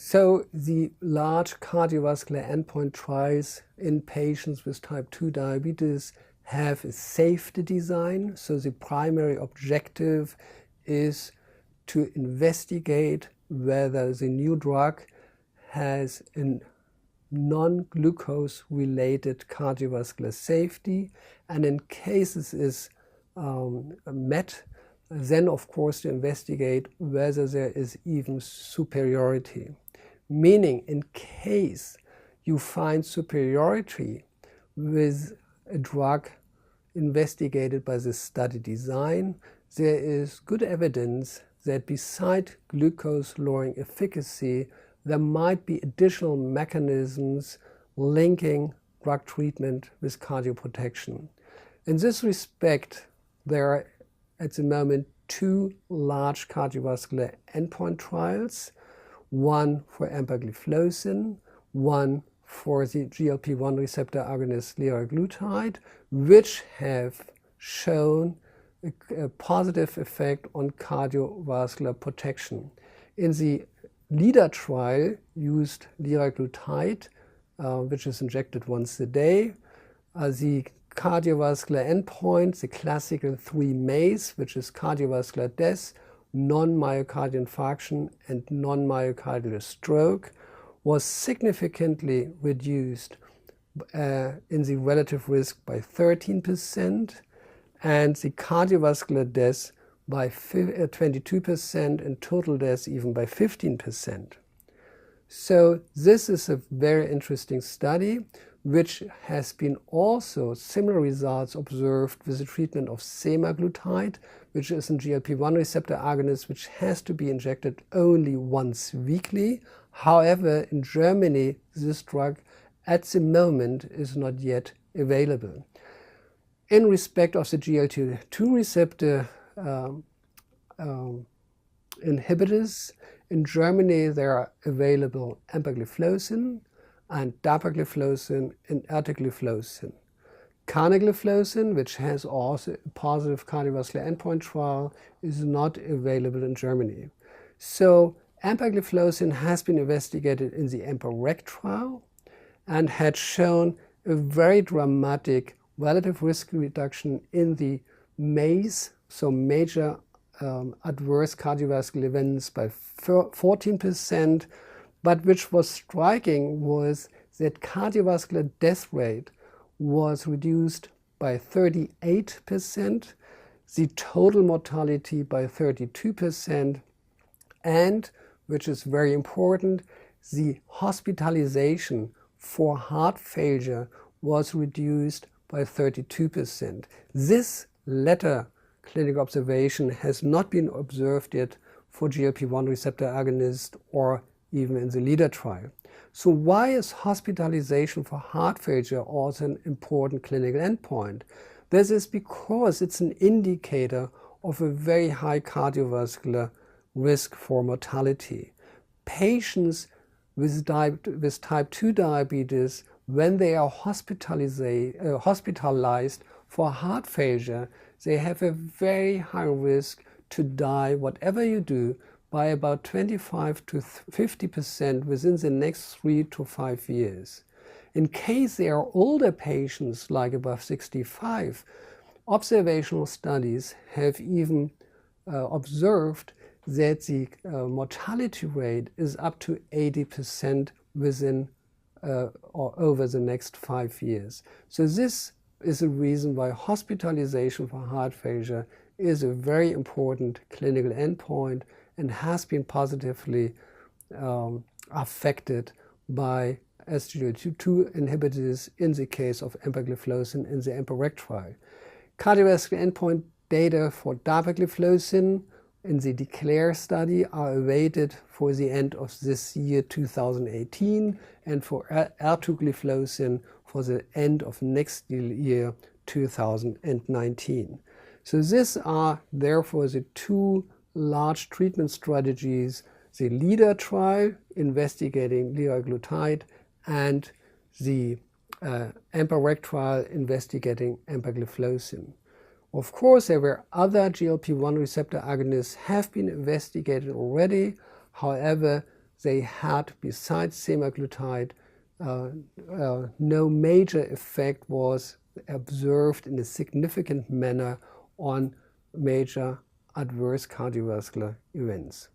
So the large cardiovascular endpoint trials in patients with type 2 diabetes have a safety design. So the primary objective is to investigate whether the new drug has a non-glucose related cardiovascular safety, and in cases is met, then of course to investigate whether there is even superiority. Meaning, in case you find superiority with a drug investigated by this study design, there is good evidence that beside glucose-lowering efficacy, there might be additional mechanisms linking drug treatment with cardioprotection. In this respect, there are at the moment two large cardiovascular endpoint trials, one for empagliflozin, one for the GLP-1 receptor agonist liraglutide, which have shown a positive effect on cardiovascular protection. In the LEADER trial used liraglutide, which is injected once a day. The cardiovascular endpoint, the classical 3 MACE, which is cardiovascular death, non-myocardial infarction, and non-myocardial stroke, was significantly reduced in the relative risk by 13%, and the cardiovascular death by 22%, and total deaths even by 15%. So this is a very interesting study, which has been also similar results observed with the treatment of semaglutide, which is a GLP-1 receptor agonist, which has to be injected only once weekly. However, in Germany, this drug at the moment is not yet available. In respect of the SGLT2 receptor inhibitors, in Germany there are available empagliflozin and dapagliflozin and ertagliflozin. Canagliflozin, which has also a positive cardiovascular endpoint trial, is not available in Germany. So empagliflozin has been investigated in the EMPA-REG trial and had shown a very dramatic relative risk reduction in the MACE, so major adverse cardiovascular events, by 14%, but which was striking was that cardiovascular death rate was reduced by 38%, the total mortality by 32%, and, which is very important, the hospitalization for heart failure was reduced by 32%. This latter clinical observation has not been observed yet for GLP-1 receptor agonist or even in the LEADER trial. So why is hospitalization for heart failure also an important clinical endpoint? This is because it's an indicator of a very high cardiovascular risk for mortality. Patients with type 2 diabetes, when they are hospitalized for heart failure, they have a very high risk to die, whatever you do, by about 25 to 50% within the next 3 to 5 years. In case they are older patients, like above 65, observational studies have even observed that the mortality rate is up to 80% within or over the next 5 years. So this is a reason why hospitalization for heart failure is a very important clinical endpoint and has been positively affected by SGLT2 inhibitors in the case of empagliflozin in the EMPA-REG trial. Cardiovascular endpoint data for dapagliflozin in the DECLARE study are awaited for the end of this year 2018, and for ertagliflozin for the end of next year 2019. So these are therefore the two large treatment strategies, the LEADER trial investigating liraglutide and the EMPA-REG trial investigating empagliflozin. Of course, there were other GLP-1 receptor agonists have been investigated already. However, they had, besides semaglutide, no major effect was observed in a significant manner on major adverse cardiovascular events.